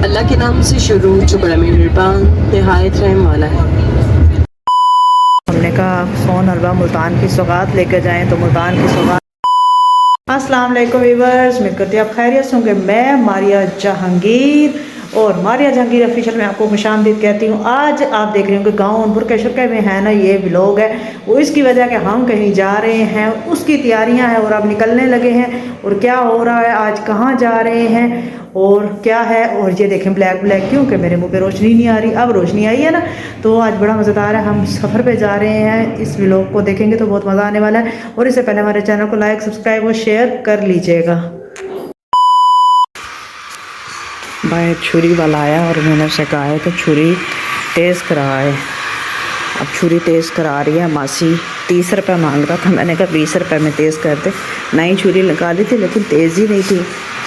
अल्लाह के नाम से शुरू जो बड़ा मेहरबान निहायत रहम वाला है। हमने कहा सोन हलवा मुल्तान की सौगात लेकर जाएं तो मुल्तान की सौगात। अस्सलाम वालेकुम वीवर्स, उम्मीद करती हूँ आप खैरियत से होंगे। मैं मारिया जहांगीर और मारिया जहांगीर ऑफिशियल में आपको खुशामदीद कहती हूँ। आज आप देख रहे होंगे गाँव बुरके शुरके में है ना ये व्लॉग है, वो इसकी वजह कि हम कहीं जा रहे हैं, उसकी तैयारियां हैं और अब निकलने लगे हैं। और क्या हो रहा है, आज कहाँ जा रहे हैं और क्या है। और ये देखें ब्लैक ब्लैक क्योंकि मेरे मुंह पे रोशनी नहीं आ रही, अब रोशनी आई है ना, तो आज बड़ा मज़ेदार है। हम सफ़र पे जा रहे हैं, इस व्लॉग को देखेंगे तो बहुत मज़ा आने वाला है। और इससे पहले हमारे चैनल को लाइक सब्सक्राइब और शेयर कर लीजिएगा। भाई छुरी वाला आया और मैंने उससे कहा है कि छुरी तेज़ करा है। अब छुरी तेज़ करा रही है मासी। 30 रुपये मांग रहा था, मैंने कहा 20 रुपये में तेज़ कर दे। नई छुरी लगा ली थी लेकिन तेज़ ही नहीं थी,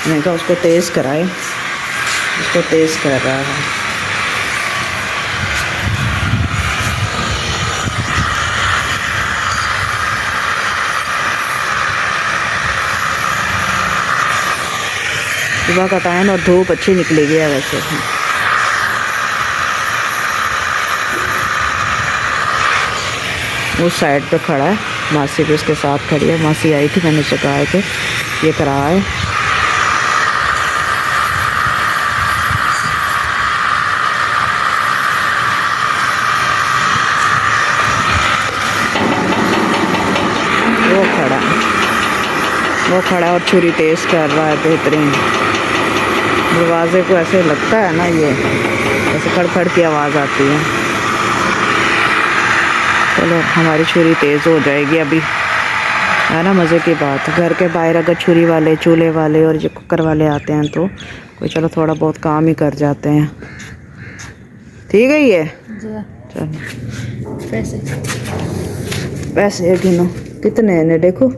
मैंने कहा उसको तेज़ कराए, उसको तेज़ कर रहा है। सुबह का टाइम और धूप अच्छी निकली गया वैसे। उस साइड पे खड़ा है, मासी भी उसके साथ खड़ी है। मासी आई थी, मैंने उससे कहा है कि ये करा है। वो खड़ा और छुरी तेज़ कर रहा है। बेहतरीन। दरवाजे को ऐसे लगता है ना, ये ऐसे खड़खड़ की आवाज़ आती है। चलो हमारी छुरी तेज़ हो जाएगी अभी, है ना। मज़े की बात, घर के बाहर अगर छुरी वाले, चूल्हे वाले और ये कुकर वाले आते हैं तो कोई चलो थोड़ा बहुत काम ही कर जाते हैं। ठीक है ये चलो। पैसे गिनो कितने हैं, देखो।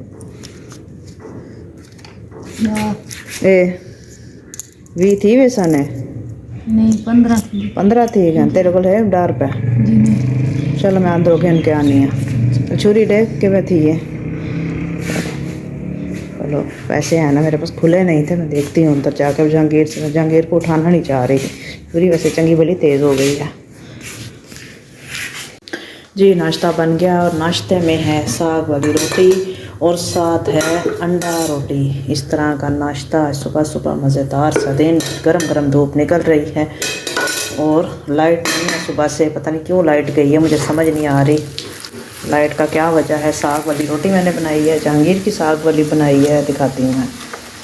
ए 20 थी वैसा ने नहीं 15 थी क्या तेरे को है डर पे। चलो मैं अंदर गिन के आनी है। छुरी देख के वह थी ये। चलो पैसे हैं ना मेरे पास, खुले नहीं थे, मैं देखती हूँ अंदर जाकर। जहांगीर को उठाना नहीं चाह रही थी। छुरी वैसे चंगी भली तेज़ हो गई है जी। नाश्ता बन गया और नाश्ते में है साग वाली रोटी और साथ है अंडा रोटी। इस तरह का नाश्ता सुबह सुबह मज़ेदार सा दिन। गरम गरम धूप निकल रही है और लाइट नहीं है सुबह से, पता नहीं क्यों लाइट गई है, मुझे समझ नहीं आ रही लाइट का क्या वजह है। साग वाली रोटी मैंने बनाई है, जहांगीर की साग वाली बनाई है, दिखाती हूँ मैं।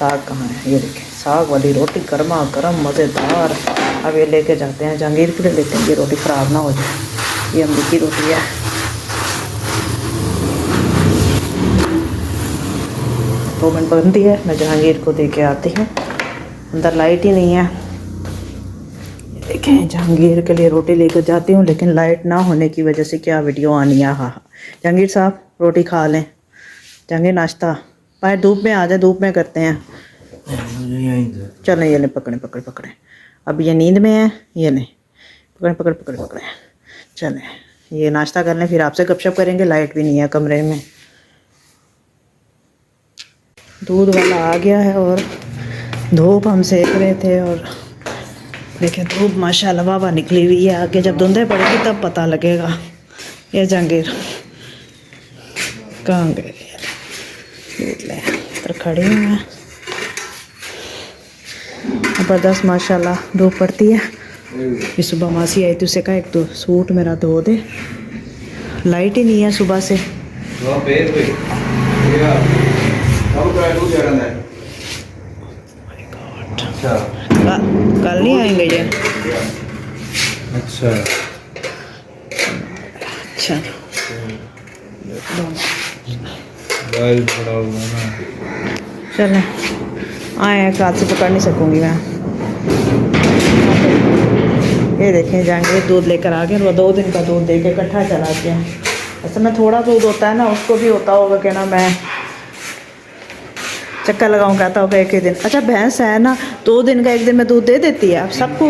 साग कहाँ है, ये देखें साग वाली रोटी गर्मा गर्म मज़ेदार। अब ये लेके जाते हैं जहांगीर के लिए, लेते हैं ये रोटी ख़राब ना हो जाए। ये अम्मी की रोटी है। 2 मिनट बनती है, मैं जहांगीर को दे के आती हूँ। अंदर लाइट ही नहीं है, देखें जहांगीर के लिए रोटी लेकर जाती हूँ लेकिन लाइट ना होने की वजह से क्या वीडियो आनी है। हाँ जहांगीर साहब रोटी खा लें। जहांगीर नाश्ता बाहर धूप में आ जाए, धूप में करते हैं। चलें ये लें, पकड़े पकड़े पकड़े। अब ये नींद में है, ये लें पकड़े पकड़े पकड़े पकड़े। चलें ये नाश्ता कर लें, फिर आपसे गपशप करेंगे। लाइट भी नहीं है कमरे में। दूध वाला आ गया है और धूप हम सेक रहे थे और देखें धूप माशाल्लाह वाह निकली हुई है। आगे जब धुंधें पड़ेगी तब पता लगेगा। ये जहांगीर कहाँ गए, दूध ले इधर खड़ी हूँ मैं। ज़बरदस्त माशाल्लाह धूप पड़ती है। ये सुबह मासी आई थी, उसे कहा एक तो सूट मेरा धो दे। लाइट ही नहीं है सुबह से। कल नहीं आएंगे ये। अच्छा चलें आए हैं, हाथ से पकड़ नहीं सकूँगी मैं। ये देखें जहांगीर दूध लेकर आ गए। वो 2 दिन का दूध दे के इकट्ठा चला गया। ऐसे में थोड़ा दूध होता है ना, उसको भी होता होगा कि ना मैं चक्कर लगाऊँ, कहता होगा एक ही दिन। अच्छा भैंस है ना, 2 दिन का 1 दिन में दूध दे देती है। आप सबको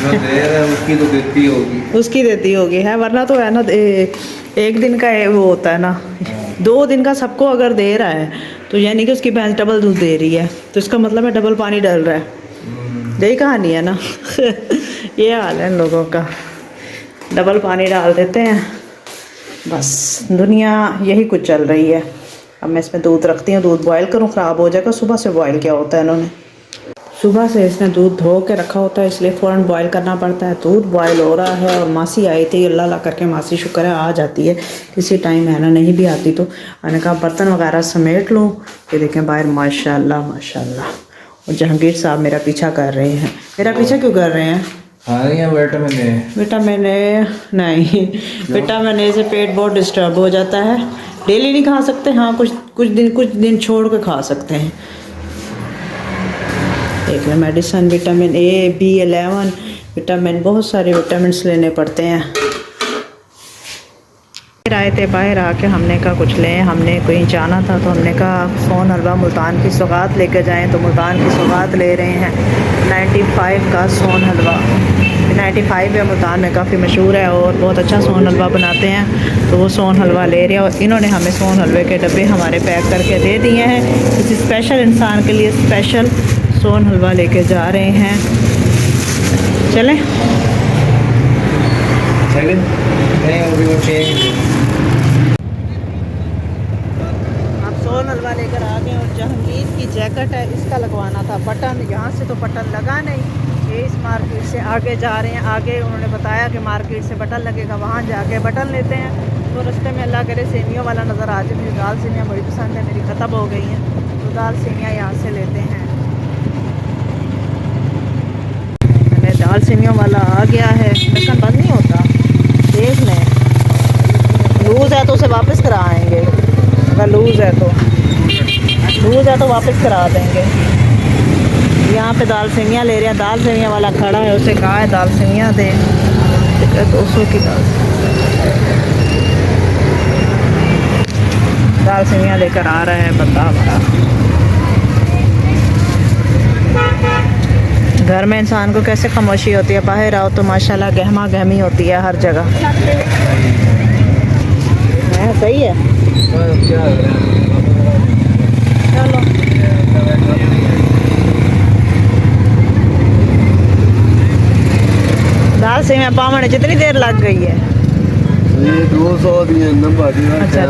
उसकी तो देती होगी, उसकी देती होगी है, वरना तो है ना 1 दिन का वो होता है ना। 2 दिन का सबको अगर दे रहा है तो यानी कि उसकी भैंस डबल दूध दे रही है, तो इसका मतलब है डबल पानी डल रहा है। यही कहानी है ना। ये हाल है इन लोगों का, डबल पानी डाल देते हैं, बस दुनिया यही कुछ चल रही है। अब मैं इसमें दूध रखती हूँ, दूध बॉयल करूँ, ख़राब हो जाएगा। सुबह से बॉयल किया होता है इन्होंने, सुबह से इसने दूध धो के रखा होता है, इसलिए फ़ौरन बॉयल करना पड़ता है। दूध बॉयल हो रहा है और मासी आई थी, अल्लाह अल्लाह करके मासी शुक्र है आ जाती है किसी टाइम, है ना, नहीं भी आती तो मैंने कहा बर्तन वगैरह समेट लूँ। ये देखें बाहर माशाल्लाह माशाल्लाह। और जहांगीर साहब मेरा पीछा कर रहे हैं। मेरा पीछा क्यों कर रहे हैं? विटामिन ए नहीं, विटामिन ए से पेट बहुत डिस्टर्ब हो जाता है। डेली नहीं खा सकते, हाँ कुछ दिन छोड़ के खा सकते हैं। देख लें medicine, vitamin A, B11 vitamin, बहुत सारे विटामिन्स लेने पड़ते हैं। फिर आए थे बाहर आके, हमने कहा कुछ लें, हमने कहीं जाना था तो हमने कहा सोन हलवा मुल्तान की सौगात लेकर जाएं, तो मुल्तान की सौगात ले रहे हैं 95 का सोन हलवा। 95 है, मुल्तान में काफ़ी मशहूर है और बहुत अच्छा सोन हलवा बनाते हैं, तो वो सोन हलवा ले रहे हैं। और इन्होंने हमें सोन हलवे के डब्बे हमारे पैक करके दे दिए हैं। किसी स्पेशल इंसान के लिए स्पेशल सोन हलवा लेके जा रहे हैं। चलें आप सोन हलवा लेकर आ गए। और जहांगीर की जैकेट है, इसका लगवाना था बटन, यहाँ से तो बटन लगा नहीं। ये इस मार्केट से आगे जा रहे हैं, आगे उन्होंने बताया कि मार्केट से बटन लगेगा, वहाँ जाके बटन लेते हैं। तो रास्ते में अल्लाह करे सेमियों वाला नज़र आ जाए। मुझे दाल सेमियाँ बड़ी पसंद है, मेरी ख़त्म हो गई हैं, तो दाल सेमियाँ यहाँ से लेते हैं। मैंने दाल सेमियों वाला आ गया है, ढक्कन बंद नहीं होता, देख लें। लूज़ है तो उसे वापस करा आएंगे, अगर लूज़ है तो वापस करा देंगे। यहाँ पे दाल सेमियाँ ले रहे हैं, दाल सेमियाँ वाला खड़ा है, उसे कहा है दाल सेमियाँ दें, 200 की दाल सेमियाँ लेकर आ रहा है बंदा हमारा। घर में इंसान को कैसे खामोशी होती है, बाहर आओ तो माशाल्लाह गहमा गहमी होती है हर जगह। है सही है, चलो दाल सेमियाँ पावने जितनी देर लग गई है? ये 200 दिए नंबर दिया। अच्छा।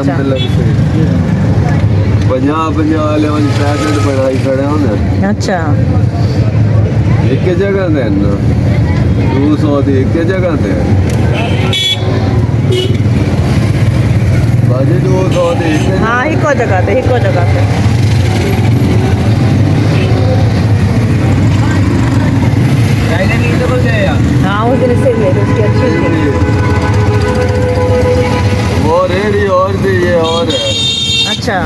50 वाले वाली पैकेट बनाई खड़े होने। अच्छा, एक जगह दे ना 200 दी एक जगह दे बाजी 200 दी। हाँ हिको जगह पे हाँ उस दिन से ले उसकी अच्छी थी। वो रेडी और थी, ये और है। अच्छा,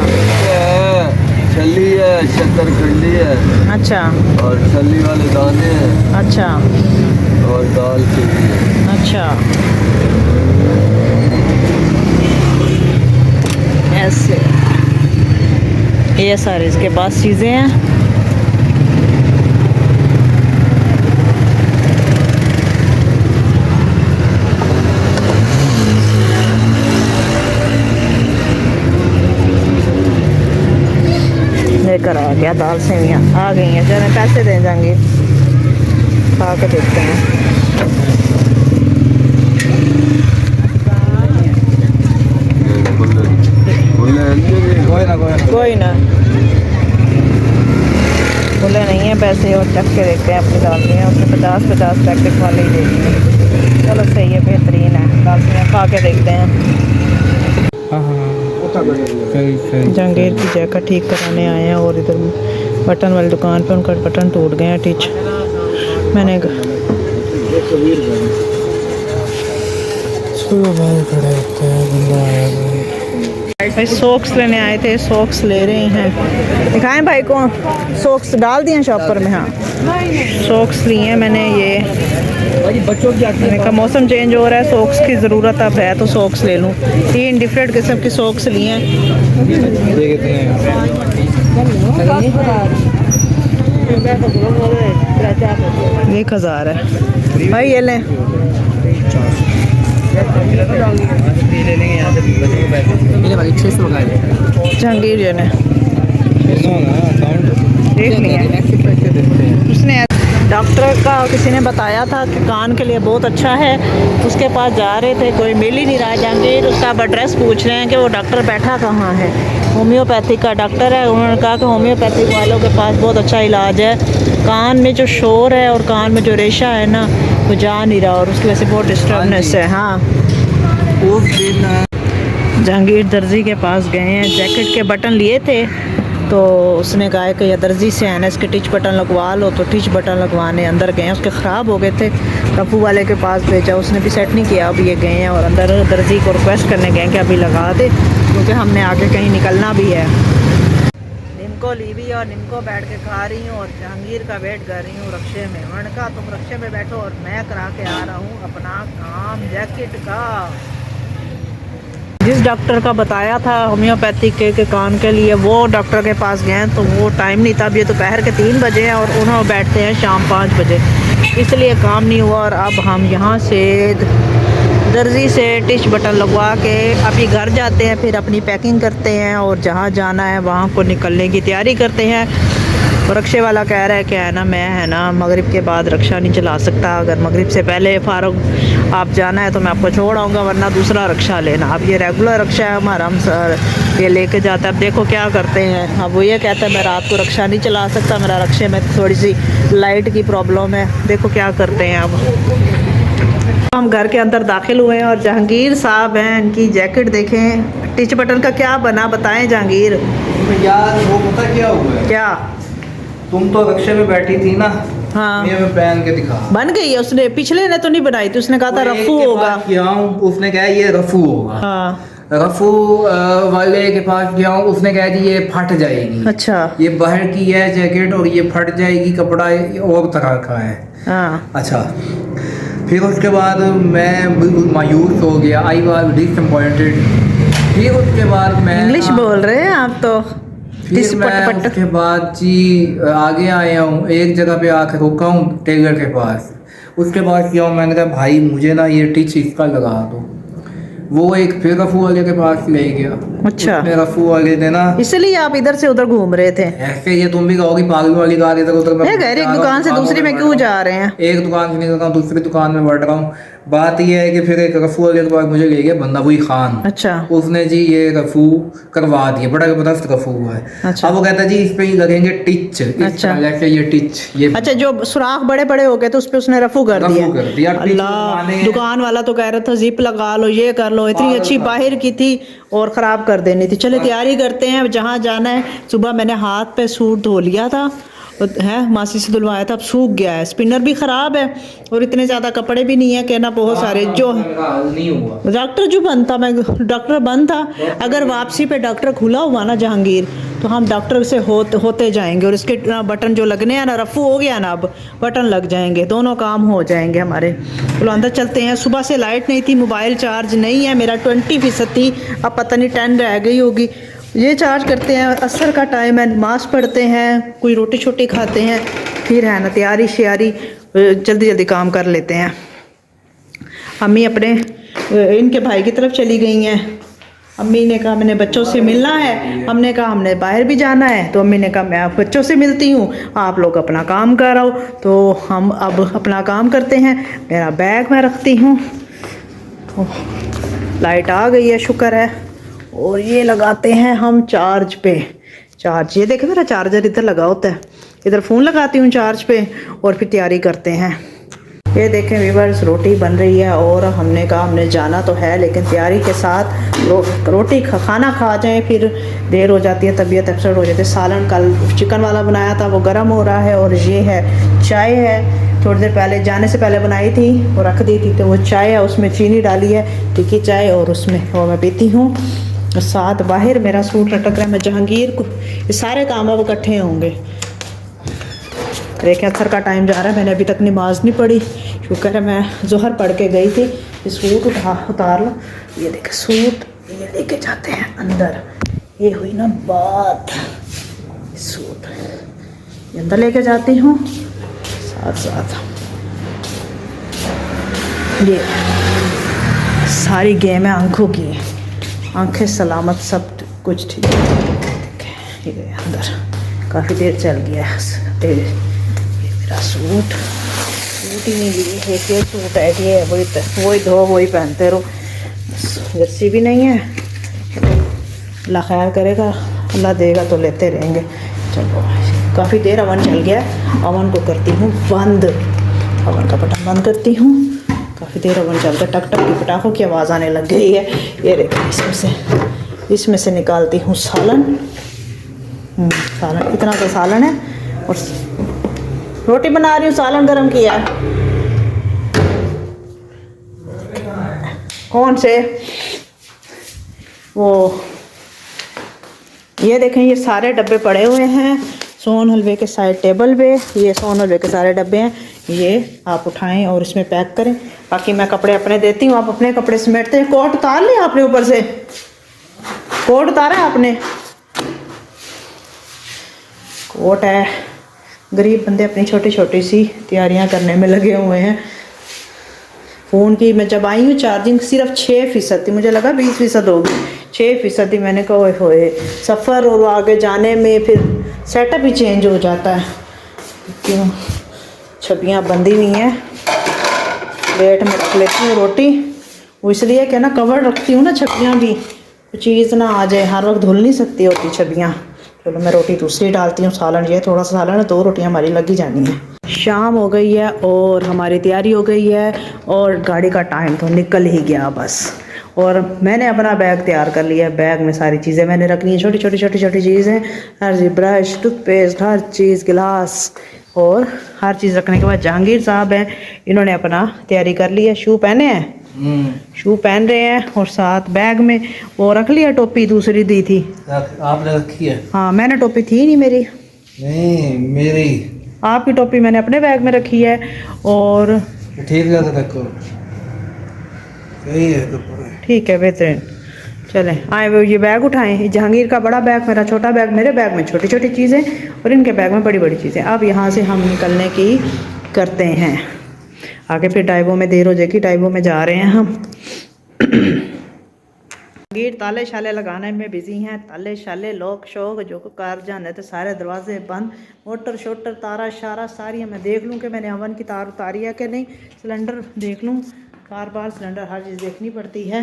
छली है, शक्करखंडी है। अच्छा, और छली वाले दाने हैं। अच्छा, और दाल चीनी है। अच्छा, ऐसे ये सारे इसके पास चीज़ें हैं। लेकर आ गया दाल सेमियाँ आ गई हैं। चलो पैसे दे जाएंगे, खा के देखते हैं। कोई ना खुले नहीं है पैसे, और चख के देखते हैं अपनी दाल सेमियाँ। उसमें 50 पैकेट वाले ही देंगे। चलो सही है, बेहतरीन है, दाल सेमियाँ खा के देखते हैं। जहांगीर की जैकेट ठीक कराने आए हैं और इधर बटन वाली दुकान पे उनका बटन टूट गए हैं टीच। मैंने भाई सॉक्स लेने आए थे, सॉक्स ले रहे हैं। दिखाएं भाई को सॉक्स डाल दिए शॉपर में। हाँ सॉक्स लिए हैं मैंने। ये मैंने कहा मौसम चेंज हो रहा है, सॉक्स की ज़रूरत अब है तो सॉक्स ले लूँ। 3 डिफरेंट किस्म की सॉक्स लिए हैं। 1000 है भाई, ये लें। जहांगीर ने देख लिया उसने। डॉक्टर का किसी ने बताया था कि कान के लिए बहुत अच्छा है। उसके पास जा रहे थे, कोई मिल ही नहीं रहा जहांगीर। उसका अब एड्रेस पूछ रहे हैं कि वो डॉक्टर बैठा कहाँ है। होम्योपैथिक का डॉक्टर है। उन्होंने कहा कि होम्योपैथिक वालों के पास बहुत अच्छा इलाज है। कान में जो शोर है और कान में जो रेशा है ना, वो जा नहीं रहा और उसकी वजह से बहुत डिस्टर्बनेस है। हाँ, उस दिन जहांगीर दर्जी के पास गए हैं, जैकेट के बटन लिए थे तो उसने कहा कि यह दर्जी से है ना, इसके टिच बटन लगवा लो। तो टिच बटन लगवाने अंदर गए हैं, उसके ख़राब हो गए थे। रफू वाले के पास भेजा, उसने भी सेट नहीं किया। अब ये गए हैं और अंदर दर्जी को रिक्वेस्ट करने गए कि अभी लगा दे, क्योंकि हमने आगे कहीं निकलना भी है। निम्को ली भी और निम्को बैठ के खा रही हूँ और जहांगीर का वेट कर रही हूँ रक्शे में। उन्होंने कहा तुम रक्शे में बैठो और मैं करा के आ रहा हूँ अपना काम जैकेट का। जिस डॉक्टर का बताया था होम्योपैथिक के कान के लिए, वो डॉक्टर के पास गए हैं तो वो टाइम नहीं था। अब ये दोपहर के 3 बजे हैं और उन्होंने बैठते हैं शाम 5 बजे, इसलिए काम नहीं हुआ। और अब हम यहाँ से दर्जी से टिच बटन लगवा के अभी घर जाते हैं, फिर अपनी पैकिंग करते हैं और जहाँ जाना है वहाँ को निकलने की तैयारी करते हैं। और रक्शे वाला कह रहा है कि है ना, मैं है ना मगरिब के बाद रक्षा नहीं चला सकता। अगर मगरिब से पहले फारूक आप जाना है तो मैं आपको छोड़ आऊँगा, वरना दूसरा रक्षा लेना। अब ये रेगुलर रक्षा है हमारा, हम सर ये लेके जाता है। अब देखो क्या करते हैं। अब वो ये कहता है मैं रात को रक्षा नहीं चला सकता, मेरा रक्षे में थोड़ी सी लाइट की प्रॉब्लम है। देखो क्या करते हैं। अब हम घर के अंदर दाखिल हुए हैं और जहांगीर साहब हैं, इनकी जैकेट देखें। टिच बटन का क्या बना, बताएं जहांगीर। यार वो पता क्या हुआ है? क्या? तुम तो रक्शे में बैठी थी ना। हाँ, मैं पहन के दिखा। बन गई है। उसने पिछले ने तो नहीं बनाई थी, उसने कहा था रफू होगा। उसने कहा ये रफू होगा। हाँ, रफू वाले के पास गया हूँ, उसने कहा जी ये फट जाएगी। अच्छा, ये बाहर की है जैकेट और ये फट जाएगी, कपड़ा और तरह का है। हाँ, अच्छा, फिर उसके बाद मैं बिल्कुल मायूस हो गया। I was disappointed. फिर उसके बाद मैं इंग्लिश बोल रहे हैं आप तो। फिर मैं उसके बाद जी आगे आया हूँ, एक जगह पे आकर रुका हूँ टेलर के पास। उसके बाद क्या हूँ, मैंने कहा भाई मुझे ना ये टिच इसका लगा दो। वो एक फिर रफू वाले के पास ले गया। अच्छा, रफू वाले ने ना, इसलिए आप इधर से उधर घूम रहे थे। ऐसे ये तुम भी कहोगी पागल वाली कार इधर उधर। एक दुकान से दूसरी में क्यों जा रहे हैं? एक दुकान से निकल रहा हूँ, दूसरी दुकान में बढ़ रहा हूँ। बात यह है कि फिर एक रफू वाले के पास मुझे ले गया बंदा वही खान। अच्छा, उसने जी ये रफू करवा दिया, बड़ा जबरदस्त रफू हुआ है। अच्छा, अब वो कहता है जी इस पे ही लगेंगे टिच। अच्छा, जैसे ये टिच ये अच्छा, जो सुराख बड़े बड़े हो गए तो उस पे उसने रफू कर दिया। अल्लाह, दुकान वाला तो कह रहा था जिप लगा लो, ये कर लो। इतनी अच्छी बाहर की थी और ख़राब कर देनी थी। चलो तैयारी करते हैं, जहाँ जाना है। सुबह मैंने हाथ पे सूट धो लिया था है, मासी से धुलवाया था, अब सूख गया है। स्पिनर भी ख़राब है और इतने ज़्यादा कपड़े भी नहीं है कहना बहुत सारे। जो नहीं हुआ डॉक्टर जो बंद था, मैं डॉक्टर बंद था। अगर वापसी पे डॉक्टर खुला हुआ ना जहांगीर, तो हम डॉक्टर से होते जाएंगे। और इसके बटन जो लगने हैं ना, रफू हो गया ना, अब बटन लग जाएंगे, दोनों काम हो जाएंगे हमारे। तो अंदर चलते हैं। सुबह से लाइट नहीं थी, मोबाइल चार्ज नहीं है मेरा, 20% थी, अब पता नहीं 10 रह गई होगी। ये चार्ज करते हैं, असर का टाइम है, नमाज पढ़ते हैं, कोई रोटी छोटी खाते हैं, फिर है ना तैयारी श्यारी जल्दी जल्दी काम कर लेते हैं। अम्मी अपने इनके भाई की तरफ चली गई हैं। अम्मी ने कहा मैंने बच्चों से मिलना है, हमने कहा हमने बाहर भी जाना है, तो अम्मी ने कहा मैं आप बच्चों से मिलती हूँ, आप लोग अपना काम करो। तो हम अब अपना काम करते हैं। मेरा बैग मैं रखती हूँ। लाइट आ गई है, शुक्र है। और ये लगाते हैं हम चार्ज पे। चार्ज ये देखें, मेरा चार्जर इधर लगा होता है, इधर फ़ोन लगाती हूँ चार्ज पे और फिर तैयारी करते हैं। ये देखें व्यूअर्स, रोटी बन रही है और हमने कहा हमने जाना तो है, लेकिन तैयारी के साथ रोटी खाना खा जाएं फिर देर हो जाती है, तबीयत अपसेट हो जाती है। सालन कल चिकन वाला बनाया था, वो गर्म हो रहा है। और ये है चाय है, थोड़ी देर पहले जाने से पहले बनाई थी और रख दी थी, तो वो चाय है, उसमें चीनी डाली है, टिक्की चाय, और उसमें वो मैं पीती हूँ। साथ बाहर मेरा सूट लटक रहा है। मैं जहांगीर को, ये सारे काम अब इकट्ठे होंगे। देखें असर का टाइम जा रहा है, मैंने अभी तक नमाज नहीं पढ़ी। शुक्र है मैं जोहर पढ़ के गई थी। ये सूट उतार लो, ये देखें सूट, ये लेके जाते हैं अंदर। ये हुई ना बात, सूट ये अंदर लेके जाती हूँ। साथ साथ ये सारी गेम है आंखों की, आंखें सलामत, सब कुछ ठीक है। ये अंदर काफ़ी देर चल गया है। मेरा सूट ही नहीं ली, एक ये सूट है कि ये वही धो वही पहनते रहो, जर्सी भी नहीं है। अल्लाह खैर करेगा, अल्लाह देगा तो लेते रहेंगे। चलो काफ़ी देर अवन चल गया, अवन को करती हूँ बंद, अवन का बटन बंद करती हूँ। काफ़ी देर अवन चलता है, टक टक की पटाखों की आवाज़ आने लग गई है। ये देखो इसमें से निकालती हूँ सालन। सालन इतना तो सालन है, और रोटी बना रही हूँ, सालन गरम किया है। कौन से वो ये देखें, ये सारे डब्बे पड़े हुए हैं सोन हलवे के साइड टेबल पे। ये सोन हलवे के सारे डब्बे हैं, ये आप उठाएं और इसमें पैक करें। बाकी मैं कपड़े अपने देती हूँ, आप अपने कपड़े समेटते हैं। कोट उतार लिया आपने, ऊपर से कोट उतारा है आपने? कोट है। गरीब बंदे अपनी छोटी छोटी सी तैयारियां करने में लगे हुए हैं। फ़ोन की मैं जब आई हूँ चार्जिंग सिर्फ 6% थी, मुझे लगा 20% होगी, 6% थी। मैंने कहा ओए होए, सफ़र और आगे जाने में फिर सेटअप ही चेंज हो जाता है। क्यों छबियाँ बंधी हुई हैं, प्लेट में रख लेती हूँ रोटी, वो इसलिए कि ना कवर रखती हूँ ना, छबियाँ भी चीज़ ना आ जाए, हर वक्त धुल नहीं सकती होती छबियाँ। चलो मैं रोटी दूसरी डालती हूँ, सालन ये थोड़ा सा सालन है, 2 रोटियाँ हमारी लगी जानी है। शाम हो गई है और हमारी तैयारी हो गई है और गाड़ी का टाइम तो निकल ही गया बस। और मैंने अपना बैग तैयार कर लिया है, बैग में सारी चीज़ें मैंने रखनी है, छोटी छोटी चीज़ें, हर चीज़, ब्रश, टूथपेस्ट, हर चीज़, गिलास, और हर चीज़ रखने के बाद जहांगीर साहब हैं, इन्होंने अपना तैयारी कर ली है। शू पहने हैं, शू पहन रहे हैं, और साथ बैग में वो रख लिया, टोपी दूसरी दी थी आपने रखी है? हाँ, मैंने टोपी थी नहीं मेरी, नहीं मेरी, आपकी टोपी मैंने अपने बैग में रखी है। और ठीक है, रखो, सही है, तो ठीक है, बेहतरीन। चलें आए वो ये बैग उठाएं, जहांगीर का बड़ा बैग, मेरा छोटा बैग, मेरे बैग में छोटी छोटी चीज़ें और इनके बैग में बड़ी बड़ी चीज़ें। अब यहाँ से हम निकलने की करते हैं, आगे फिर डाइवो में देर हो जाएगी, डाइवो में जा रहे हैं हम। जहांगीर ताले शाले लगाने में बिजी हैं, ताले शाले लॉक शोक जो कार जाने थे, सारे दरवाजे बंद, मोटर शोटर तारा शारा सारी। मैं देख लूँ कि मैंने अवन की तार उतारी है कि नहीं, सिलेंडर देख लूँ, बार सिलेंडर हर चीज़ देखनी पड़ती है।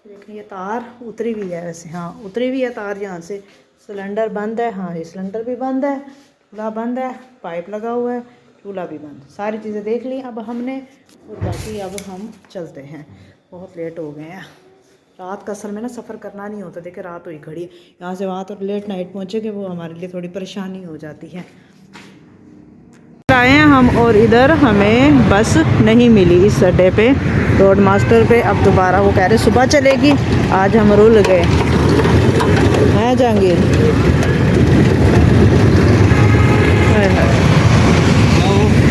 देखिए ये तार उतरी हुई है, वैसे हाँ उतरी हुई है तार, यहाँ से सिलेंडर बंद है, हाँ ये सिलेंडर भी बंद है, चूल्हा बंद है, पाइप लगा हुआ है, चूल्हा भी बंद, सारी चीज़ें देख ली अब हमने। और बाकी अब हम चलते हैं, बहुत लेट हो गए हैं। रात का असल में ना सफ़र करना नहीं होता, देखिए रात हुई खड़ी है, यहाँ से वहाँ तो लेट नाइट पहुँचेंगे, वो हमारे लिए थोड़ी परेशानी हो जाती है। आए हैं हम और इधर हमें बस नहीं मिली इस अड्डे पे, रोड मास्टर पे। अब दोबारा वो कह रहे सुबह चलेगी, आज हम रुल गए हैं जहांगीर।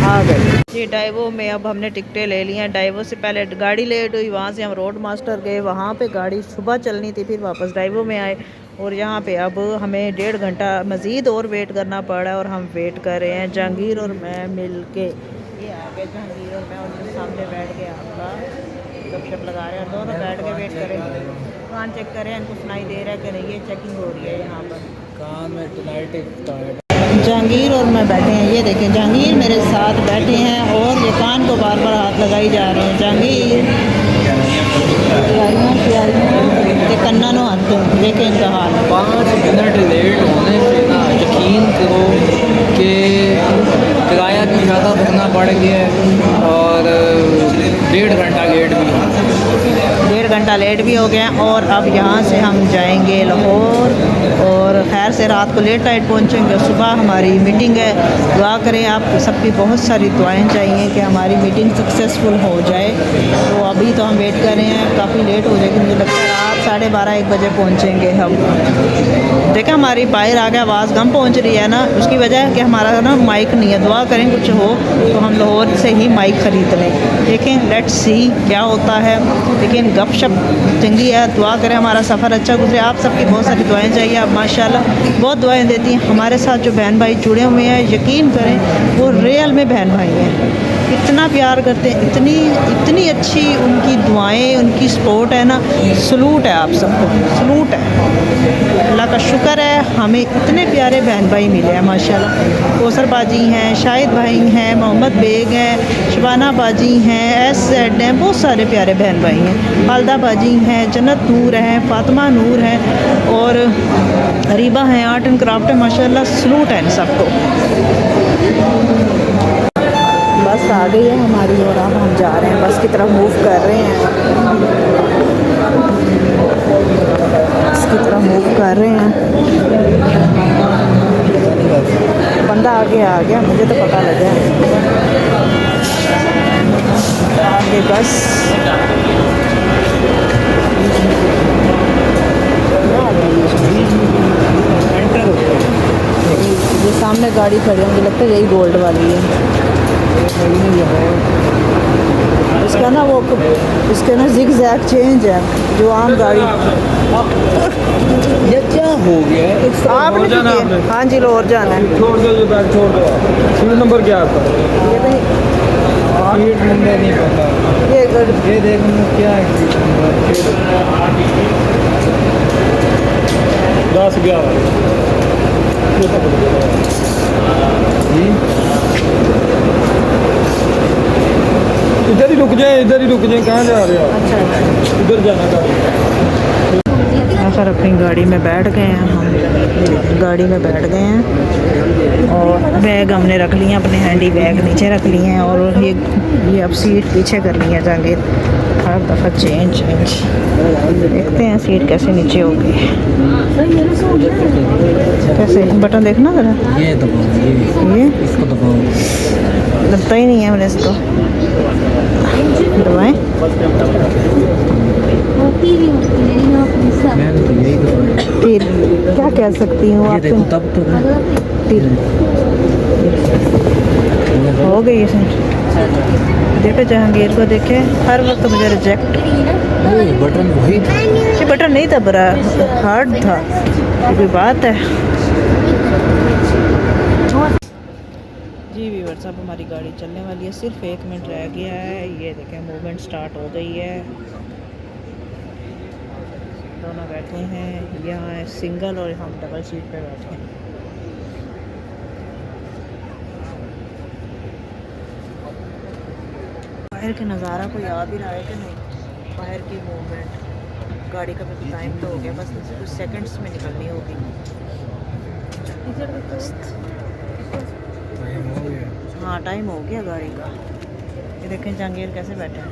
आ गए जी डाइवो में, अब हमने टिकटें ले ली हैं। डाइवो से पहले गाड़ी लेट हुई, वहाँ से हम रोड मास्टर गए, वहाँ पे गाड़ी सुबह चलनी थी, फिर वापस डाइवो में आए। और यहाँ पे अब हमें 1.5 घंटा मज़ीद और वेट करना पड़ा है, और हम वेट कर रहे हैं जहांगीर और मैं मिल के। ये आ गए जहांगीर और मैं उनके सामने बैठ के आपका गपशप लगा रहे हैं, दोनों बैठ के वेट करें, कान चेक करें इनको सुनाई दे रहा है कि नहीं, ये चेकिंग हो रही है यहाँ पर। कान में टनाइट जहांगीर और मैं बैठे हैं, ये देखें जहांगीर मेरे साथ बैठे हैं और ये कान को बार बार हाथ लगाई जा रहे हैं। जहांगीर प्यारियाँ कन्ना नो हाथ देखें इनका हाल। 5 मिनट लेट होने से ना यकीन करो कि किराया भी ज़्यादा भरना पड़ गया है, और 1.5 घंटा लेट भी, 1.5 घंटा लेट भी हो गए हैं। और अब यहाँ से हम जाएंगे लाहौर, और खैर से रात को लेट नाइट पहुँचेंगे। सुबह हमारी मीटिंग है, दुआ करें, आप सबकी बहुत सारी दुआएं चाहिए कि हमारी मीटिंग सक्सेसफुल हो जाए। तो अभी तो हम वेट कर रहे हैं, काफ़ी लेट हो जाएगी, मुझे लगता है रात 12:30-1 बजे पहुँचेंगे हम। देखा हमारी बाहर आ गया, आवाज़ कम पहुँच रही है ना, उसकी वजह है कि हमारा ना माइक नहीं है। दुआ करें कुछ हो तो हम लाहौर से ही माइक ख़रीद लें, देखें लेट्स सी क्या होता है। लेकिन गपशप चंगी है, दुआ करें हमारा सफ़र अच्छा गुजरे। आप सबकी बहुत सारी दुआएं चाहिए, आप माशाल्लाह बहुत दुआएं देती हैं। हमारे साथ जो बहन भाई जुड़े हुए हैं, यकीन करें वो रियल में बहन भाई हैं, इतना इतना प्यार करते हैं, इतनी इतनी अच्छी उनकी दुआएं, उनकी सपोर्ट है ना। सलूट है आप सबको, सलूट है। अल्लाह का शुक्र है हमें इतने प्यारे बहन भाई मिले हैं माशाल्लाह। कौसर बाजी हैं, शाहिद भाई हैं, मोहम्मद बेग हैं, शबाना बाजी हैं, एस जेड हैं, बहुत सारे प्यारे बहन भाई हैं। खालदा बाजी हैं, जन्नत नूर हैं, फातिमा नूर हैं और रीबा हैं। आर्ट एंड क्राफ्ट है माशाल्लाह, सलूट है इन सबको। बस आ गई है हमारी और अब हम जा रहे हैं, बस की तरफ मूव कर रहे हैं, बस की तरफ मूव कर रहे हैं। बंदा आगे आ गया, मुझे तो पता लगा आगे बस। ये सामने गाड़ी खड़ी है, मुझे लगता है यही गोल्ड वाली है। इसका ना वो इसके ना जिग जैग चेंज है जो आम गाड़ी। ये क्या हो गया है? आपने तो किया? हाँ जी, लो और जाना है। छोड़ दो, जो बैग छोड़ दो। सीट नंबर क्या है आपका? ये तो सीट नंबर नहीं पता। ये देखो क्या है, 10-11 इधर ही रुक जाए, इधर ही रुक जाए। कहाँ जा रहे हो? अच्छा, इधर जाना गाड़ी। आखिर अपनी गाड़ी में बैठ गए हैं हम, गाड़ी में बैठ गए हैं और बैग हमने रख लिए, अपने हैंडी बैग नीचे रख लिए हैं और ये अब सीट पीछे कर ली है जाएंगे। हर दफ़ा चेंज देखते हैं सीट कैसे नीचे होगी, कैसे बटन देखना ज़रा। ये दबाओ, ये इसको दबाओ। लगता ही नहीं है मैंने इसको दबाएं। मैंने तो यही दबाया। फिर क्या कह सकती हूँ ये आप? देखो तब तो हो गई इसमें। देखो जहांगीर को देखे, हर वक्त मुझे रिजेक्ट। ये बटन वही था। ये बटन नहीं था, बड़ा हार्ड था। ये कोई बात है? जी व्यूअर्स, अब हमारी गाड़ी चलने वाली है, सिर्फ 1 मिनट रह गया है। ये देखें मूवमेंट स्टार्ट हो गई है। दोनों बैठे हैं, यहाँ है सिंगल और हम डबल सीट पे बैठे हैं। बाहर के नज़ारा कोई आ भी रहा है कि नहीं? बाहर की मूवमेंट, गाड़ी का भी टाइम तो हो गया, बस कुछ सेकंड्स में निकलनी होगी। हाँ, टाइम हो गया गाड़ी का। ये देखें जहांगीर कैसे बैठे हैं।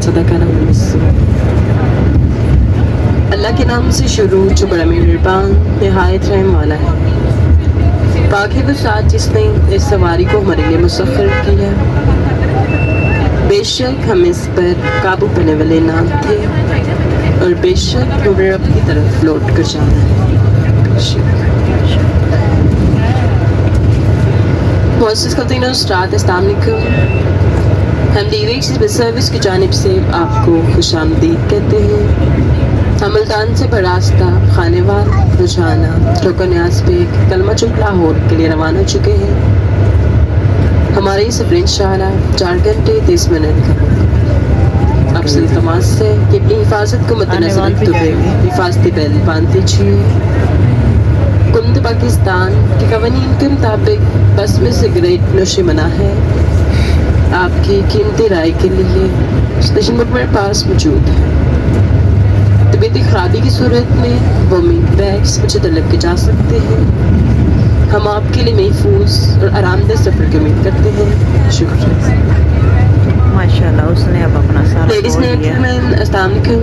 सदाका नमस। अल्लाह के नाम से शुरू जो बड़ा मेहरबान निहायत रहम वाला है। पाक है वो साथ जिसने इस सवारी को हमारे लिए मुसख्खर किया। बेशक हम इस पर काबू पाने वाले नाम थे और बेशक हमें रब की तरफ लौट कर जाना है। मोअज़्ज़िज़ ख़ातीन और हज़रात, अस्सलाम वालेकुम। हम डीवीएक्स सर्विस की जानिब से आपको खुशामदीद कहते हैं। हम मुल्तान से बरास्ता खानेवाल, रुझाना, रुकन्यास बेग, कलमा चौक लाहौर के लिए रवाना हो चुके हैं। हमारे सफ़र इंशाअल्लाह 4 घंटे 30 मिनट का होगा। आपसे इल्तमास है कि अपनी हिफाजत को मद्देनज़र रखते हुए हिफाजती बेल्ट बांध दीजिए। हुकूमत पाकिस्तान के क़वानीन के मुताबिक बस में सिगरेट नोशी मना है। आपकी कीमती राय के लिए स्टेशन बुक मेरे पास मौजूद है। तबीयत खराबी की सूरत में वॉमिंग बैग्स मुझे तलब के जा सकते हैं। हम आपके लिए महफूज और आरामदेह सफ़र की उम्मीद करते हैं। शुक्रिया। माशाल्लाह, उसने अब अपना सारा लेडीज़ बोल एंड दिया। जेंटलमैन, अस्सलाम वालेकुम।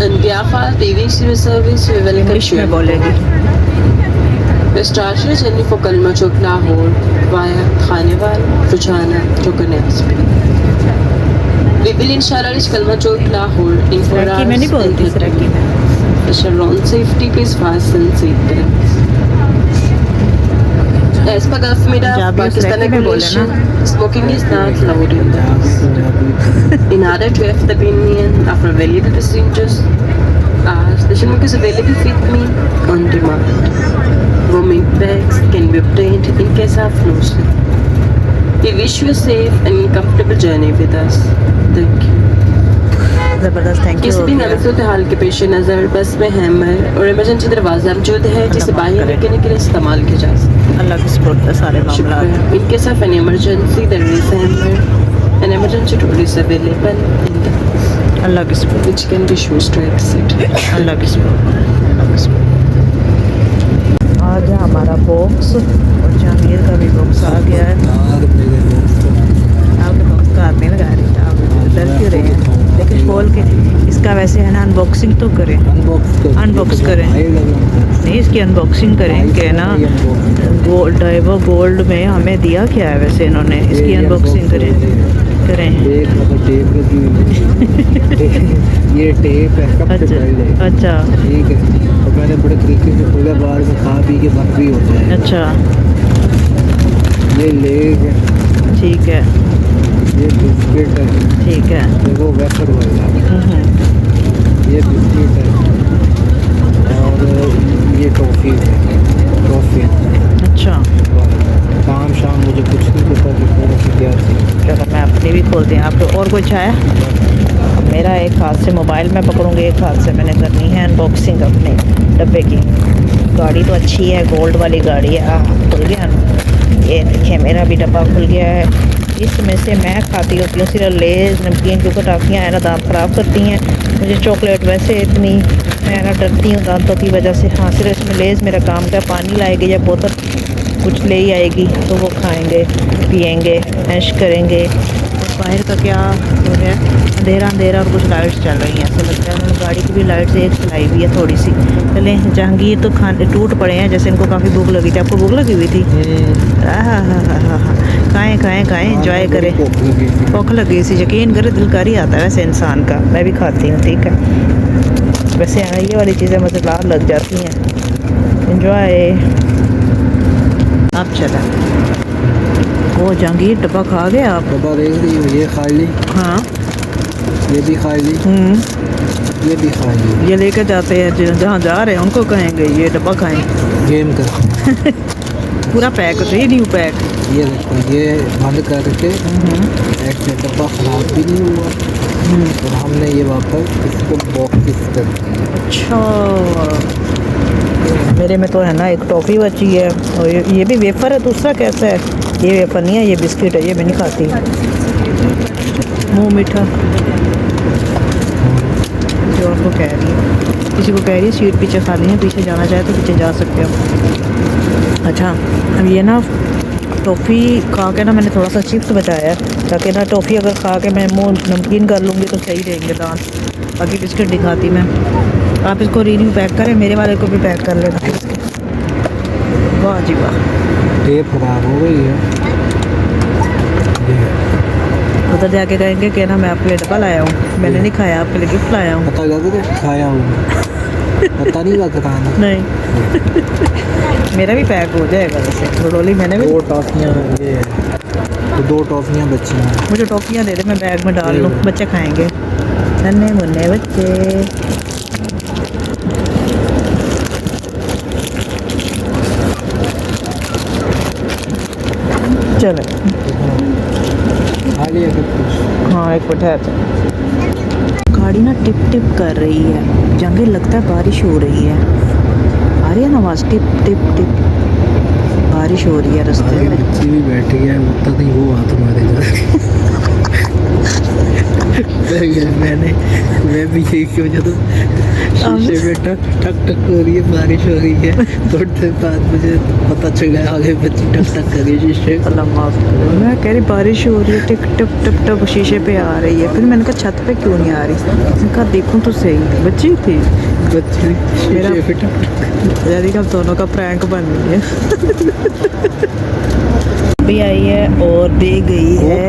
On behalf of DVX service we welcome English में बोलेगी। The starter journey for Kalma Chowk Lahore via Khanewal, Rujhana, Rukaniyas. We will inshallah reach Kalma Chowk Lahore in 4 recce में hours नहीं बोलती, and 30 recce में। minutes. Sharon safety, please fasten seatbelts. As per government of Punjabi उस Pakistan recce में बोले ना। regulation, smoking is not allowed in the bus. In order to have the opinion of our valuable passengers, station book is available with me on demand. Roaming bags can be obtained in case of no sleep. We wish you a safe and comfortable journey with us. Thank you. ज़बरदस्त, thank you. किसी भी नई सूरत हाल के पेश नज़र बस में hammer और इमरजेंसी दरवाज़ा मौजूद है जिसे बाहर निकलने के लिए इस्तेमाल किया जा सकता है। अल्लाह की सपोर्ट है सारे मामला। शुक्रिया। In case of any emergency, there is hammer. An emergency door is available in the अल्लाह की support, which can be used to exit. अल्लाह की सपोर्ट, अल्लाह की सपोर्ट। आ गया हमारा बॉक्स और जहांगीर का भी बॉक्स आ गया है। आपके बॉक्स का हाथ नहीं लगा रही, आप डर क्यों रहे हैं? लेकिन खोल के इसका वैसे है ना, अनबॉक्सिंग तो करें, अनबॉक्स करें, नहीं इसकी अनबॉक्सिंग करें कि ना गोल्ड डाइवर गोल्ड में हमें दिया क्या है वैसे इन्होंने, इसकी अनबॉक्सिंग करें। ये टेप है, सबसे पहले। अच्छा ठीक है, और मैंने बड़े तरीके से पूरे बार में खा पी के बंद भी होता है। अच्छा ये लेग है, ठीक है, ये बिस्किट है, ठीक है। ये वो वेफर वाला, ये बिस्किट है, और ये टॉफ़ी है, टॉफ़ी। अच्छा शाम शाम मुझे कुछ नहीं पता कि पूरा क्या थी। चलो मैं अपनी भी खोलती हूँ। आपको और कुछ है? अब मेरा एक हाथ से मोबाइल में पकड़ूँगी, एक हाथ से मैंने करनी है अनबॉक्सिंग अपने डब्बे की। गाड़ी तो अच्छी है, गोल्ड वाली गाड़ी है। खुल गया ना, ये देखिए मेरा भी डब्बा खुल गया है। इसमें से मैं खाती होती हूँ सिर्फ लेज़ नमकीन, क्योंकि टाफियाँ है ना दांत ख़राब करती हैं। मुझे चॉकलेट वैसे इतनी मैं ना डरती हूँ दांतों की वजह से। हाँ सिर्फ इसमें लेज़ मेरा काम का पानी लाएगी या बोतल कुछ ले ही आएगी तो वो खाएंगे पिएंगे ऐश करेंगे। और बाहर का क्या हो है, अंधेरा अंधेरा और कुछ लाइट्स चल रही हैं, ऐसा लगता है उन्होंने गाड़ी की भी लाइट से एक चलाई हुई है थोड़ी सी। चलें, जहांगीर तो खाने टूट पड़े हैं, जैसे इनको काफ़ी भूख लगी थी। आपको भूख लगी हुई थी? हाँ खाएँ खाएँ खाएँ, इंजॉय करें। भूख लगी सी, यकीन करें दिल कर ही आता है वैसे इंसान का। मैं भी खाती हूँ, ठीक है। वैसे ये वाली चीज़ें मज़ेदार लग जाती हैं। इंजॉय। अब चला वो जहांगीर डब्बा खा गया आप? डब्बा देख रही हो, ये खा ली, हाँ ये भी खा ली, ये भी खा ली। ये लेकर जाते हैं जहाँ जा रहे हैं उनको कहेंगे ये डब्बा खाएं। गेम कर पूरा पैक होता है, न्यू पैक। ये देखो, ये बंद करके एक से डब्बा खराब भी नहीं हुआ और हमने ये वापस इसको बॉक्स कर दिया। अच्छा मेरे में तो है ना एक टॉफ़ी बची है और ये भी वेफ़र है। दूसरा कैसा है? ये वेफ़र नहीं है, ये बिस्किट है, ये मैं नहीं खाती। मुँह मीठा जो आपको कह रही है, किसी को कह रही है सीट पीछे खाली है, पीछे जाना चाहे तो पीछे जा सकते हो। अच्छा अब ये ना टॉफ़ी खा के ना मैंने थोड़ा सा चिप्स बचाया है ताकि ना टॉफ़ी अगर खा के मैं मुँह नमकीन कर लूँगी तो सही रहेंगे दांत। बाकी बिस्किट दिखाती मैं। आप इसको रिन्यू पैक करें, मेरे वाले को भी पैक कर लेना। वाह जी वाह, टेप खराब हो गई है। उधर जाके कहेंगे कि ना मैं आपके लिए डब्बा लाया हूँ, मैंने नहीं खाया, आपके लिए गिफ्ट लाया हूँ। पता लग गया खाया हूँ, पता नहीं लग रहा है। नहीं मेरा भी पैक हो जाएगा वैसे। रोली मैंने भी 2 टॉफियाँ, ये तो 2 टॉफियाँ बची हैं। मुझे टॉफियाँ दे दे, मैं बैग में डाल लूँ, बच्चे खाएंगे। नन्हे मुन्ने बच्चे। चलो खा लिया सब कुछ। हाँ एक मिनट है। गाड़ी ना टिप टिप कर रही है, जंगे लगता है बारिश हो रही है। आ रही है ना आवाज़, टिप टिप टिप, बारिश हो रही है रास्ते में। बच्ची भी बैठी है, उत्तर नहीं वो वहाँ तुम्हारे मैं भी यही सोचा तो शीशे में टक टक टक हो रही है, बारिश हो रही है। थोड़ी देर बाद मुझे पता चला आगे बच्ची टक टक कर रही है शीशे। अल्लाह माफ़ करो, मैं कह रही बारिश हो रही है, टिक टप टप टप शीशे पे आ रही है। फिर मैंने कहा छत पे क्यों नहीं आ रही, मैंने कहा देखूँ तो सही, बच्ची थी। बच्ची मेरा शीशे पे टक टक। यानी कि हम दोनों का प्रैंक बन रही है। भी आई है और दे गई है।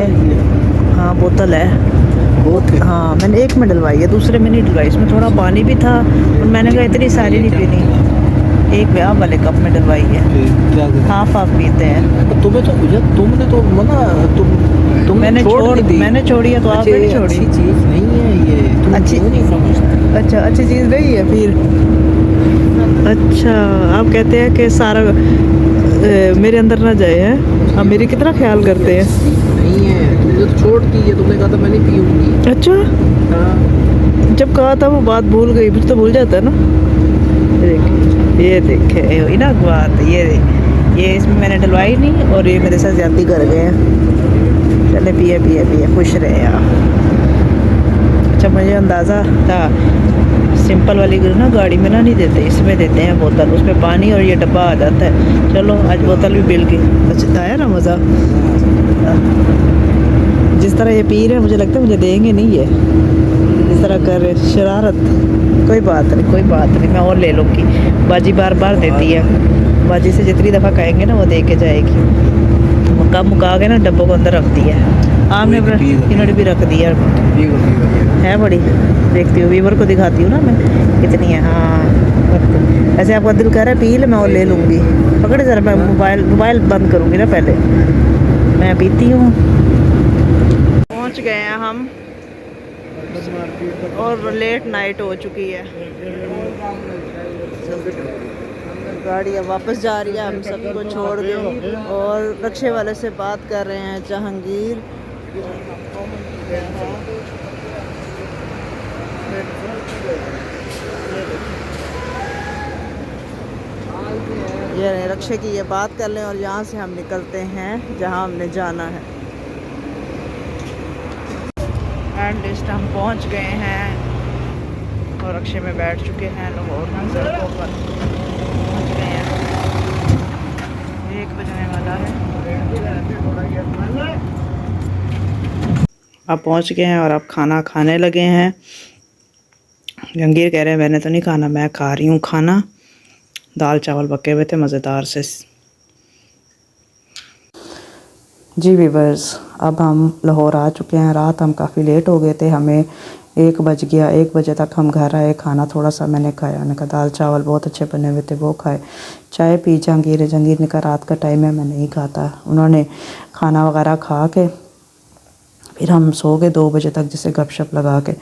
हाँ बोतल है। हाँ मैंने एक में डलवाई है, दूसरे में नहीं डलवाई। इसमें थोड़ा पानी भी था और मैंने कहा इतनी सारी नहीं पीनी, एक ब्याह वाले कप में डलवाई है। क्या हाफ हाफ पीते हैं। तुम्हें तो मुझे तुमने तो मना तुम मैंने छोड़ी है तो आपने नहीं छोड़ी। अच्छी चीज़ नहीं है ये, तुम अच्छी क्यों नहीं समझते? अच्छा अच्छी चीज़ नहीं है फिर। अच्छा, आप कहते हैं कि सारा मेरे अंदर ना जाए है, आप मेरी कितना ख्याल करते हैं। नहीं है, तुमने तो छोड़ दी है, तुमने कहा था मैं नहीं पीऊंगी। अच्छा, हाँ, जब कहा था वो बात भूल गई, मुझे तो भूल जाता है ना। ये देखे वही ना बात, ये इसमें मैंने डलवाई नहीं और ये मेरे साथ ज्यादती कर गए हैं। चले पिए पिए पिए खुश रहे यार। अच्छा, मुझे अंदाज़ा था सिंपल वाली ना गाड़ी में ना नहीं देते, इसमें देते हैं बोतल, उसमें पानी और ये डब्बा आ जाता है। चलो आज बोतल भी बिल गई। अच्छा आया ना मज़ा। जिस तरह ये पी रहे हैं मुझे लगता है मुझे देंगे नहीं ये, इस तरह कर रहे शरारत। कोई बात नहीं, कोई बात नहीं, मैं और ले लूँगी। बाजी बार बार देती है, बाजी से जितनी दफ़ा कहेंगे ना वो दे के जाएगी। मुका के ना डब्बों को अंदर रख दिया। आपने इन्होंने भी रख दिया है। बड़ी देखती हूँ, वीवर को दिखाती हूँ ना मैं कितनी है। हाँ, ऐसे आपका दिल कह रहा है पी ले, मैं और ले लूँगी। पकड़े ज़रा, मैं मोबाइल बंद करूँगी ना पहले, मैं पीती हूँ। पहुँच गए हैं हम और लेट नाइट हो चुकी है। गाड़ी अब वापस जा रही है, हम सबको छोड़ के, और रक्शे वाले से बात कर रहे हैं जहांगीर। ये रक्शे की ये बात कर लें और यहाँ से हम निकलते हैं जहाँ हमने जाना है। एंड लिस्ट हम पहुँच गए हैं और रक्शे में बैठ चुके हैं लाहौर की सड़कों पर। पहुँच गए हैं, 1 बजने वाला है। अब पहुँच गए हैं और अब खाना खाने लगे हैं। जहांगीर कह रहे हैं मैंने तो नहीं खाना, मैं खा रही हूँ खाना। दाल चावल पके हुए थे मज़ेदार से। जी वीवर्स, अब हम लाहौर आ चुके हैं। रात हम काफ़ी लेट हो गए थे, हमें 1 बज गया। 1 बजे तक हम घर आए। खाना थोड़ा सा मैंने खाया, मैंने कहा दाल चावल बहुत अच्छे बने हुए थे, वो खाए। चाय पी जहांगीर ने कहा रात का टाइम है मैं नहीं खाता। उन्होंने खाना वगैरह खा के फिर हम सो गए 2 बजे तक, जिसे गपशप लगा के।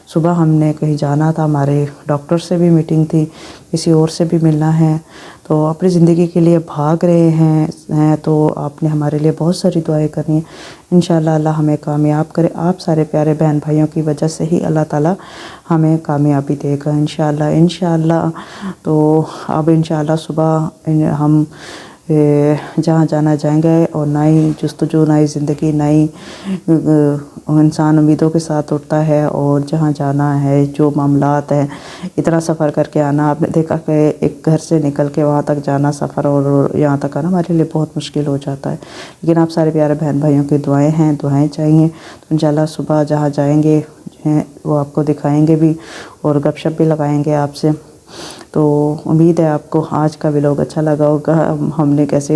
सुबह हमने कहीं जाना था, हमारे डॉक्टर से भी मीटिंग थी, किसी और से भी मिलना है, तो अपनी ज़िंदगी के लिए भाग रहे हैं। तो आपने हमारे लिए बहुत सारी दुआएं करनी है। इंशाल्लाह अल्लाह हमें कामयाब करे। आप सारे प्यारे बहन भाइयों की वजह से ही अल्लाह ताला हमें कामयाबी देगा इंशाल्लाह। तो अब इंशाल्लाह सुबह हम जहाँ जाना जाएंगे, और नई जस्तजू, नई ज़िंदगी, नई इंसान उम्मीदों के साथ उठता है और जहाँ जाना है, जो मामलात हैं, इतना सफ़र करके आना। आपने देखा कि एक घर से निकल के वहाँ तक जाना सफ़र और यहाँ तक आना हमारे लिए बहुत मुश्किल हो जाता है। लेकिन आप सारे प्यारे बहन भाइयों की दुआएं हैं, दुआएं चाहिए। तो इंशाल्लाह सुबह जहाँ जाएंगे वो आपको दिखाएंगे भी और गपशप भी लगाएंगे आपसे। तो उम्मीद है आपको आज का व्लॉग अच्छा लगा होगा। हमने कैसे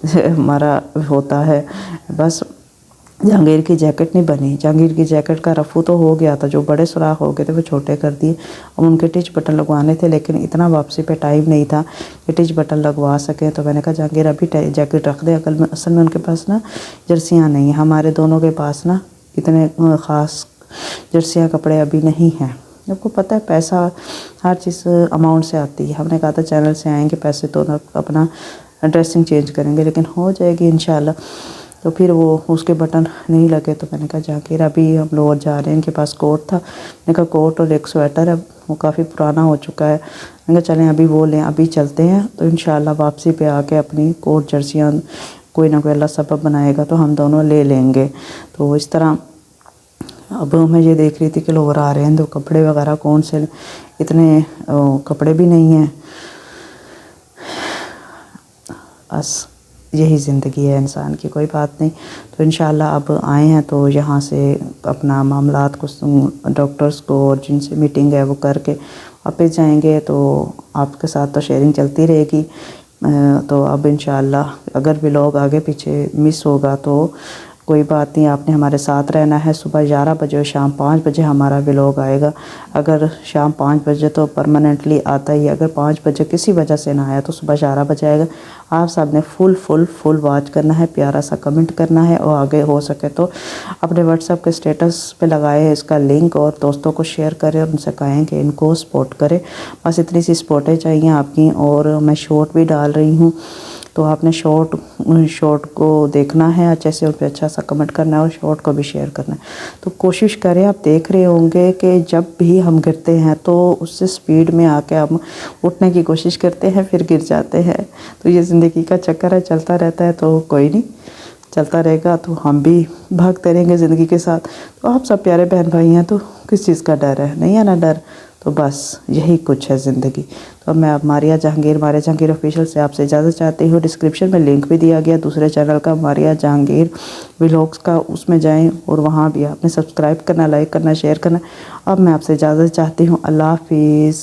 हमारा होता है, बस जहांगीर की जैकेट नहीं बनी। जहांगीर की जैकेट का रफू तो हो गया था, जो बड़े सुराख हो गए थे वो छोटे कर दिए। अब उनके टिच बटन लगवाने थे, लेकिन इतना वापसी पे टाइम नहीं था कि टिच बटन लगवा सकें। तो मैंने कहा जहांगीर अभी जैकेट रख दे। असल में उनके पास ना जर्सियाँ नहीं हैं, हमारे दोनों के पास ना इतने ख़ास जर्सियाँ कपड़े अभी नहीं हैं। आपको पता है पैसा हर चीज़ अमाउंट से आती है। हमने कहा था चैनल से आएंगे पैसे तो ना अपना ड्रेसिंग चेंज करेंगे, लेकिन हो जाएगी इंशाल्लाह। तो फिर वो उसके बटन नहीं लगे, तो मैंने कहा जाकिर अभी हम लोग जा रहे हैं। इनके पास कोट था, मैंने कहा कोट और एक स्वेटर है, वो काफ़ी पुराना हो चुका है। मैंने कहा चलें अभी वो लें, अभी चलते हैं। तो इंशाल्लाह वापसी पे आके अपनी कोट जर्सियाँ कोई ना कोई अल्लाह सबब बनाएगा तो हम दोनों ले लेंगे। तो इस तरह अब मैं ये देख रही थी कि लोग आ रहे हैं, तो कपड़े वगैरह कौन से, इतने कपड़े भी नहीं हैं। बस यही ज़िंदगी है इंसान की, कोई बात नहीं। तो इंशाल्लाह अब आए हैं तो यहाँ से अपना मामलात को, डॉक्टर्स को और जिनसे मीटिंग है वो करके वापस जाएंगे। तो आपके साथ तो शेयरिंग चलती रहेगी। तो अब इंशाल्लाह अगर भी लोग आगे पीछे मिस होगा तो कोई बात नहीं, आपने हमारे साथ रहना है। सुबह 11 बजे और शाम 5 बजे हमारा व्लॉग आएगा। अगर शाम 5 बजे तो परमानेंटली आता ही है, अगर 5 बजे किसी वजह से ना आया तो सुबह 11 बजे आएगा। आप सब ने फुल वॉच करना है, प्यारा सा कमेंट करना है और आगे हो सके तो अपने व्हाट्सएप के स्टेटस पे लगाए इसका लिंक और दोस्तों को शेयर करें और उनसे कहें कि इनको सपोर्ट करें। बस इतनी सी सपोर्टें चाहिए आपकी। और मैं शॉर्ट भी डाल रही हूँ, तो आपने शॉर्ट को देखना है अच्छे से, उन पर अच्छा सा कमेंट करना है और शॉर्ट को भी शेयर करना है। तो कोशिश करें, आप देख रहे होंगे कि जब भी हम गिरते हैं तो उससे स्पीड में आके हम उठने की कोशिश करते हैं, फिर गिर जाते हैं। तो ये ज़िंदगी का चक्कर है, चलता रहता है। तो कोई नहीं, चलता रहेगा तो हम भी भागते रहेंगे ज़िंदगी के साथ। तो आप सब प्यारे बहन भाई हैं, तो किस चीज़ का डर है? नहीं है ना डर। तो बस यही कुछ है ज़िंदगी। तो मैं अब मारिया जहांगीर ऑफिशियल से आपसे इजाज़त चाहती हूँ। डिस्क्रिप्शन में लिंक भी दिया गया दूसरे चैनल का, मारिया जहांगीर व्लॉग्स का, उसमें जाएं और वहाँ भी आपने सब्सक्राइब करना, लाइक करना, शेयर करना। अब मैं आपसे इजाज़त चाहती हूँ। अल्लाह हाफिज़।